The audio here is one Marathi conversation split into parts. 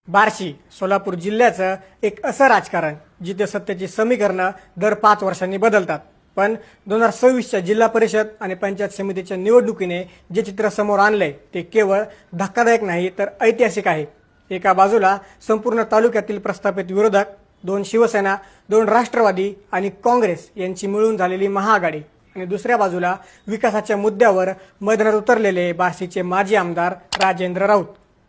बार्शी सोलापूर जिल्ह्याचं एक असं राजकारण जिथे सत्तेची समीकरणं दर 5 वर्षांनी बदलतात. पण 2026च्या जिल्हा परिषद आणि पंचायत समितीच्या निवडणुकीने जे चित्र समोर आणलंय ते केवळ धक्कादायक नाही तर ऐतिहासिक आहे. एका बाजूला संपूर्ण तालुक्यातील प्रस्थापित विरोधक, 2 शिवसेना, 2 राष्ट्रवादी आणि काँग्रेस यांची मिळून झालेली महाआघाडी आणि दुसऱ्या बाजूला विकासाच्या मुद्द्यावर मैदानात उतरलेले बार्शीचे माजी आमदार राजेंद्र राऊत.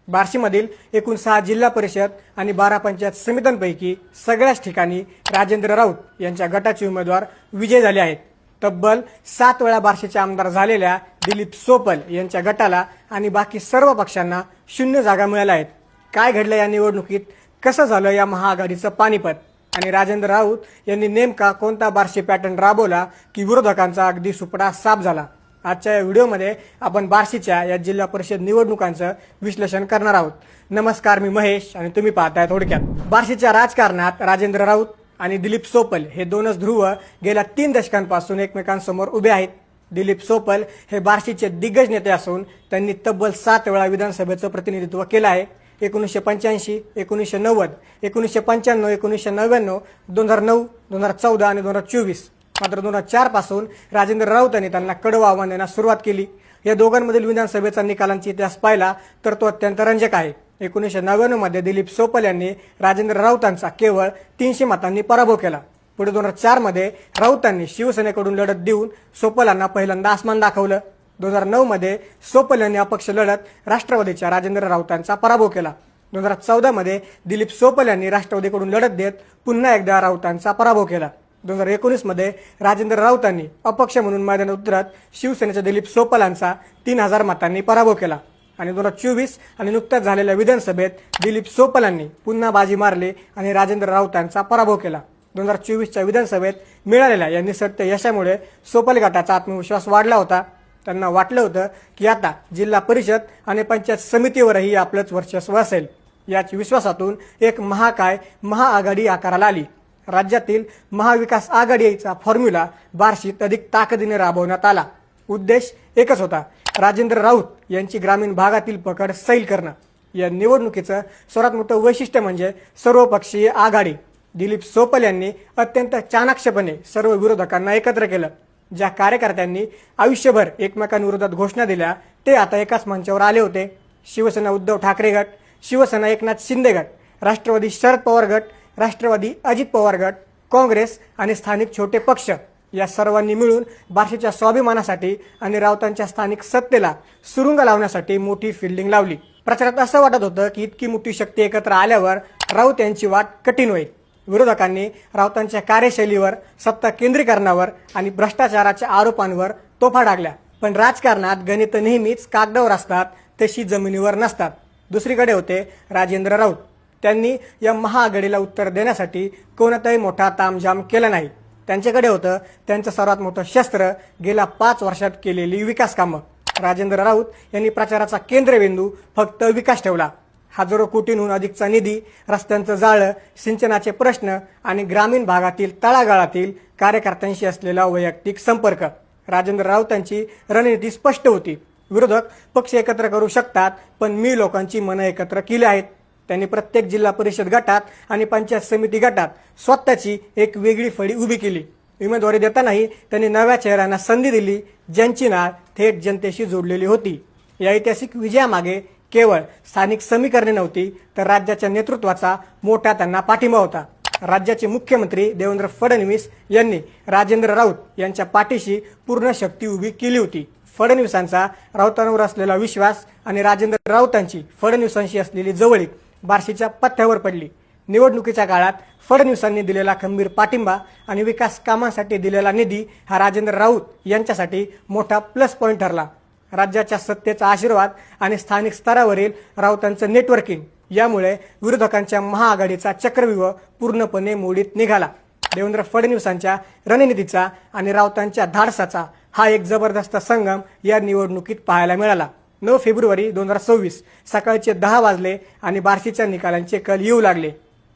बार्शीमधील एकूण 6 जिल्हा परिषद आणि 12 पंचायत समित्यांपैकी सगळ्याच ठिकाणी राजेंद्र राऊत यांच्या गटाचे उमेदवार विजयी झाले आहेत. तब्बल 7 वेळा बार्शीचे आमदार झालेल्या दिलीप सोपल यांच्या गटाला आणि बाकी सर्व पक्षांना 0 जागा मिळाल्या आहेत. काय घडलं या निवडणुकीत, कसं झालं या महाआघाडीचं पानिपत आणि राजेंद्र राऊत यांनी नेमका कोणता बार्शी पॅटर्न राबवला की विरोधकांचा अगदी सुपडा साफ झाला. आजच्या या व्हिडिओमध्ये आपण बार्शीच्या या जिल्हा परिषद निवडणुकांचं विश्लेषण करणार आहोत. नमस्कार, मी महेश आणि तुम्ही पाहताय थोडक्यात. बार्शीच्या राजकारणात राजेंद्र राऊत आणि दिलीप सोपल हे दोनच ध्रुव गेल्या 3 दशकांपासून एकमेकांसमोर उभे आहेत. दिलीप सोपल हे बार्शीचे दिग्गज नेते असून त्यांनी तब्बल 7 वेळा विधानसभेचं प्रतिनिधित्व केलं आहे. 1985, 1990, 1995, 1999, 2009, 2014 आणि 2024. मात्र 2004 पासून राजेंद्र राऊत यांनी त्यांना कडवं आव्हान देण्यास सुरुवात केली. या दोघांमधील विधानसभेचा निकालांचा इतिहास पाहिला तर तो अत्यंत रंजक आहे. 1999 मध्ये दिलीप सोपल यांनी राजेंद्र राऊतांचा केवळ 300 मतांनी पराभव केला. पुढे 2004 मध्ये राऊतांनी शिवसेनेकडून लढत देऊन सोपलांना पहिल्यांदा आसमान दाखवलं. 2009 मध्ये सोपल यांनी अपक्ष लढत राष्ट्रवादीच्या राजेंद्र राऊतांचा पराभव केला. 2014 मध्ये दिलीप सोपल यांनी राष्ट्रवादीकडून लढत देत पुन्हा एकदा राऊतांचा पराभव केला. 2019 मध्ये राजेंद्र राऊतांनी अपक्ष म्हणून मैदानात उतरत शिवसेनेच्या दिलीप सोपलांचा 3000 मतांनी पराभव केला आणि 2024 आणि नुकत्याच झालेल्या विधानसभेत दिलीप सोपलांनी पुन्हा बाजी मारली आणि राजेंद्र राऊतांचा पराभव केला. 2024च्या विधानसभेत मिळालेल्या या निसटत्या यशामुळे सोपल गटाचा आत्मविश्वास वाढला होता. त्यांना वाटलं होतं की आता जिल्हा परिषद आणि पंचायत समितीवरही आपलंच वर्चस्व असेल. याच विश्वासातून एक महाआघाडी आकाराला आली. राज्यातील महाविकास आघाडीचा फॉर्म्युला बार्शीत अधिक ताकदीने राबवण्यात आला. उद्देश एकच होता, राजेंद्र राऊत यांची ग्रामीण भागातील पकड सैल करणं. या निवडणुकीचं सर्वात मोठं वैशिष्ट्य म्हणजे सर्वपक्षीय आघाडी. दिलीप सोपल यांनी अत्यंत चाणाक्षपणे सर्व विरोधकांना एकत्र केलं. ज्या कार्यकर्त्यांनी आयुष्यभर एकमेकांविरोधात घोषणा दिल्या ते आता एकाच मंचावर आले होते. शिवसेना उद्धव ठाकरे गट, शिवसेना एकनाथ शिंदे गट, राष्ट्रवादी शरद पवार गट, राष्ट्रवादी अजित पवार गट, काँग्रेस आणि स्थानिक छोटे पक्ष या सर्वांनी मिळून बार्शीच्या स्वाभिमानासाठी आणि राऊतांच्या स्थानिक सत्तेला सुरुंग लावण्यासाठी मोठी फिल्डिंग लावली. प्रचारात असं वाटत होतं की इतकी मोठी शक्ती एकत्र आल्यावर राऊत यांची वाट कठीण होईल. विरोधकांनी राऊतांच्या कार्यशैलीवर, सत्ता केंद्रीकरणावर आणि भ्रष्टाचाराच्या आरोपांवर तोफा डागल्या. पण राजकारणात गणित नेहमीच कागदावर असतात, तशी जमिनीवर नसतात. दुसरीकडे होते राजेंद्र राऊत. त्यांनी या महाआघाडीला उत्तर देण्यासाठी कोणताही मोठा तामझाम केला नाही. त्यांच्याकडे होतं त्यांचं सर्वात मोठं शस्त्र, गेल्या 5 वर्षात केलेली विकास कामं. राजेंद्र राऊत यांनी प्रचाराचा केंद्रबिंदू फक्त विकास ठेवला. हजारो कोटींहून अधिकचा निधी, रस्त्यांचं जाळं, सिंचनाचे प्रश्न आणि ग्रामीण भागातील तळागाळातील कार्यकर्त्यांशी असलेला वैयक्तिक संपर्क. राजेंद्र राऊतांची रणनीती स्पष्ट होती. विरोधक पक्ष एकत्र करू शकतात, पण मी लोकांची मनं एकत्र केली आहेत. त्यांनी प्रत्येक जिल्हा परिषद गटात आणि पंचायत समिती गटात स्वतःची एक वेगळी फळी उभी केली. उमेदवारी देतानाही त्यांनी नव्या चेहऱ्यांना संधी दिली, ज्यांची नाळ थेट जनतेशी जोडलेली होती. या ऐतिहासिक विजयामागे केवळ स्थानिक समीकरणे नव्हती, तर राज्याच्या नेतृत्वाचा मोठा त्यांना पाठिंबा होता. राज्याचे मुख्यमंत्री देवेंद्र फडणवीस यांनी राजेंद्र राऊत यांच्या पाठीशी पूर्ण शक्ती उभी केली होती. फडणवीसांचा राऊतांवर असलेला विश्वास आणि राजेंद्र राऊतांची फडणवीसांशी असलेली जवळीक बार्शीच्या पथ्यावर पडली. निवडणुकीच्या काळात फडणवीसांनी दिलेला खंबीर पाठिंबा आणि विकास कामांसाठी दिलेला निधी हा राजेंद्र राऊत यांच्यासाठी मोठा प्लस पॉईंट ठरला. राज्याच्या सत्तेचा आशीर्वाद आणि स्थानिक स्तरावरील राऊतांचं नेटवर्किंग यामुळे विरोधकांच्या महाआघाडीचा चक्रव्यूह पूर्णपणे मोडीत निघाला. देवेंद्र फडणवीसांच्या रणनीतीचा आणि राऊतांच्या धाडसाचा हा एक जबरदस्त संगम या निवडणुकीत पाहायला मिळाला. 9 फेब्रुवारी 2026 सकाळचे 10 वाजले आणि बार्शीच्या निकालांचे कल येऊ लागले.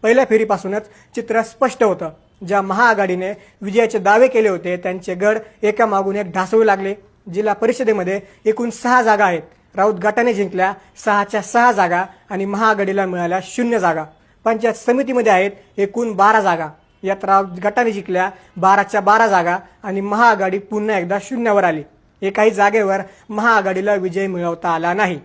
पहिल्या फेरीपासूनच चित्र स्पष्ट होतं. ज्या महाआघाडीने विजयाचे दावे केले होते त्यांचे गड एकामागून एक ढासळू लागले. जिल्हा परिषदेमध्ये एकूण 6 जागा आहेत राऊत गटाने जिंकल्या 6च्या 6 जागा आणि महाआघाडीला मिळाल्या 0 जागा। पंचायत समितीमध्ये आहेत एकूण 12 जागा। यात राऊत गटाने जिंकल्या 12च्या 12 जागा आणि महाआघाडी पुन्हा एकदा शून्यावर आली। एकाही जागेवर महाआघाडीला विजय मिळवता आला नाही।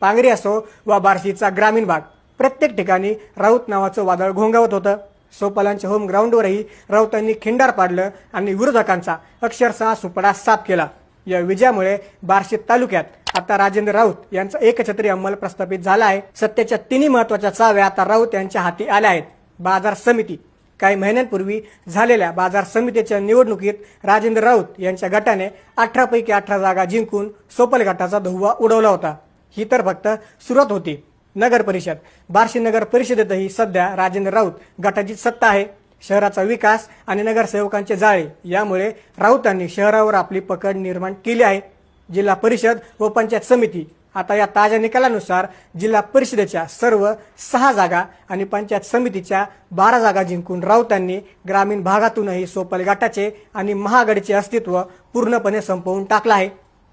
पांगरी असो वा बार्शीचा ग्रामीण भाग, प्रत्येक ठिकाणी राऊत नावाचं वादळ घोंगावत होतं। सोपालांच्या होम ग्राउंडवरही राऊतांनी खिंडार पाडलं आणि विरोधकांचा अक्षरशः सुपडा साफ केला। या विजयामुळे बार्शी तालुक्यात आता राजेंद्र राऊत यांचा एकछत्री अंमल प्रस्थापित झाला आहे। सत्तेच्या तिन्ही महत्त्वाच्या चाव्या आता राऊत यांच्या हाती आल्या आहेत। बाजार समिती, काही महिन्यांपूर्वी झालेल्या बाजार समितीच्या निवडणुकीत राजेंद्र राऊत यांच्या गटाने 18 पैकी 18 जागा जिंकून सोपल गटाचा धुव्वा उडवला होता। ही तर फक्त सुरुवात होती। नगर परिषद, बार्शी नगर परिषदेतही सध्या राजेंद्र राऊत गटाची सत्ता आहे। शहराचा विकास आणि नगरसेवकांचे जाळे यामुळे राऊतांनी शहरावर आपली पकड निर्माण केली आहे। जिल्हा परिषद व पंचायत समिती, आता या ताज्या निकालानुसार जिल्हा परिषदेच्या सर्व 6 जागा आणि पंचायत समितीच्या 12 जागा जिंकून राऊतांनी ग्रामीण भागातूनही सोपल गटाचे आणि महाआघाडीचे अस्तित्व पूर्णपणे संपवून टाकलं आहे।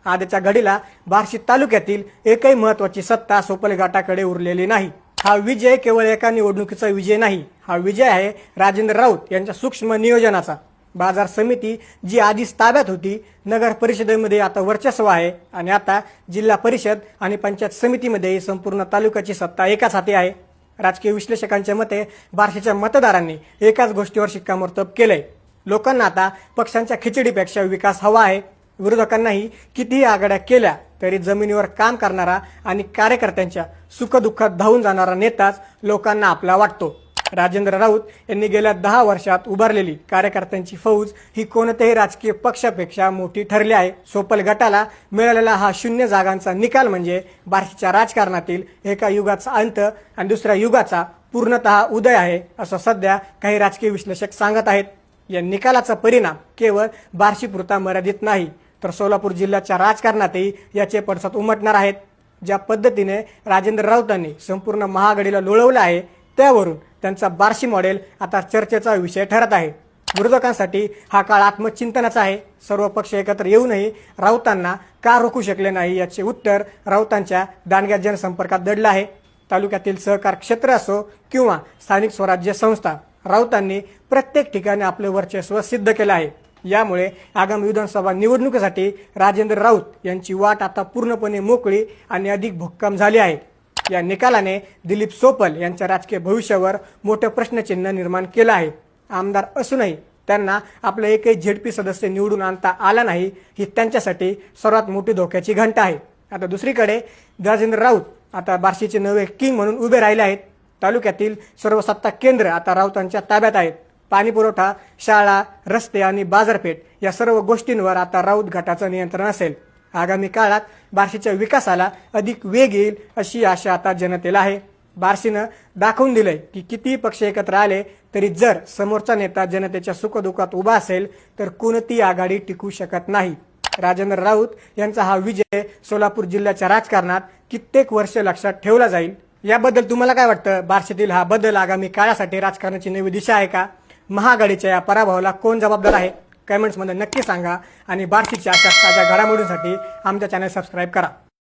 आजच्या घडीला बार्शी तालुक्यातील एकही महत्त्वाची सत्ता सोपल गटाकडे उरलेली नाही। हा विजय केवळ एका निवडणुकीचा विजय नाही, हा विजय आहे राजेंद्र राऊत यांच्या सूक्ष्म नियोजनाचा। बाजार समिती जी आधीच ताब्यात होती, नगर परिषदेमध्ये आता वर्चस्व आहे आणि आता जिल्हा परिषद आणि पंचायत समितीमध्ये संपूर्ण तालुक्याची सत्ता एकाच हाती आहे। राजकीय विश्लेषकांच्या मते बार्शीच्या मतदारांनी एकाच गोष्टीवर शिक्कामोर्तब केलंय। लोकांना आता पक्षांच्या खिचडीपेक्षा विकास हवा आहे। विरोधकांनाही कितीही आघाड्या केल्या तरी जमिनीवर काम करणारा आणि कार्यकर्त्यांच्या सुखदुःखात धावून जाणारा नेताच लोकांना आपला वाटतो। राजेंद्र राऊत यांनी गेल्या 10 वर्षात उभारलेली कार्यकर्त्यांची फौज ही कोणत्याही राजकीय पक्षापेक्षा मोठी ठरली आहे। सोपल गटाला मिळालेला हा 0 जागांचा निकाल म्हणजे बार्शीच्या राजकारणातील एका युगाचा अंत आणि दुसऱ्या युगाचा पूर्णतः उदय आहे, असं सध्या काही राजकीय विश्लेषक सांगत आहेत। या निकालाचा परिणाम केवळ बार्शीपुरता मर्यादित नाही, तर सोलापूर जिल्ह्याच्या राजकारणातही याचे पडसाद उमटणार आहेत। ज्या पद्धतीने राजेंद्र राऊतांनी संपूर्ण महाआघाडीला लोळवलं आहे, त्यावरून त्यांचा बार्शी मॉडेल आता चर्चेचा विषय ठरत आहे। विरोधकांसाठी हा काळ आत्मचिंतनाचा आहे। सर्व पक्ष एकत्र येऊनही राऊतांना का रोखू शकले नाही याचे उत्तर राऊतांच्या दांडग्या जनसंपर्कात दडलं आहे। तालुक्यातील सहकार क्षेत्र असो किंवा स्थानिक स्वराज्य संस्था, राऊतांनी प्रत्येक ठिकाणी आपले वर्चस्व सिद्ध केले आहे। यामुळे आगामी विधानसभा निवडणुकीसाठी राजेंद्र राऊत यांची वाट आता पूर्णपणे मोकळी आणि अधिक भक्कम झाली आहे। या निकालाने दिलीप सोपल यांच्या राजकीय भविष्यावर मोठे प्रश्नचिन्ह निर्माण केलं आहे। आमदार असूनही त्यांना आपला एकही झेडपी सदस्य निवडून आणता आला नाही, ही त्यांच्यासाठी सर्वात मोठी धोक्याची घंटा आहे। आता दुसरीकडे राजेंद्र राऊत आता बार्शीचे नवे किंग म्हणून उभे राहिले आहेत। तालुक्यातील सर्व सत्ता केंद्र आता राऊतांच्या ताब्यात आहेत। पाणी पुरवठा, शाळा, रस्ते आणि बाजारपेठ या सर्व गोष्टींवर आता राऊत गटाचं नियंत्रण असेल। आगामी काळात बार्शीच्या विकासाला अधिक वेग येईल अशी आशा आता जनतेला आहे। बार्शीनं दाखवून दिलंय की कितीही पक्ष एकत्र आले तरी जर समोरचा नेता जनतेच्या सुखदुःखात उभा असेल तर कोणतीही आघाडी टिकू शकत नाही। राजेंद्र राऊत यांचा हा विजय सोलापूर जिल्ह्याच्या राजकारणात कित्येक वर्ष लक्षात ठेवला जाईल। याबद्दल तुम्हाला काय वाटतं? बार्शीतील हा बदल आगामी काळासाठी राजकारणाची नवी दिशा आहे का? महाआघाडीच्या या पराभवाला कोण जबाबदार आहे? कमेंट्समध्ये नक्की सांगा आणि बार्शीच्या अशा ताज्या घडामोडींसाठी आमच्या चॅनल सबस्क्राईब करा।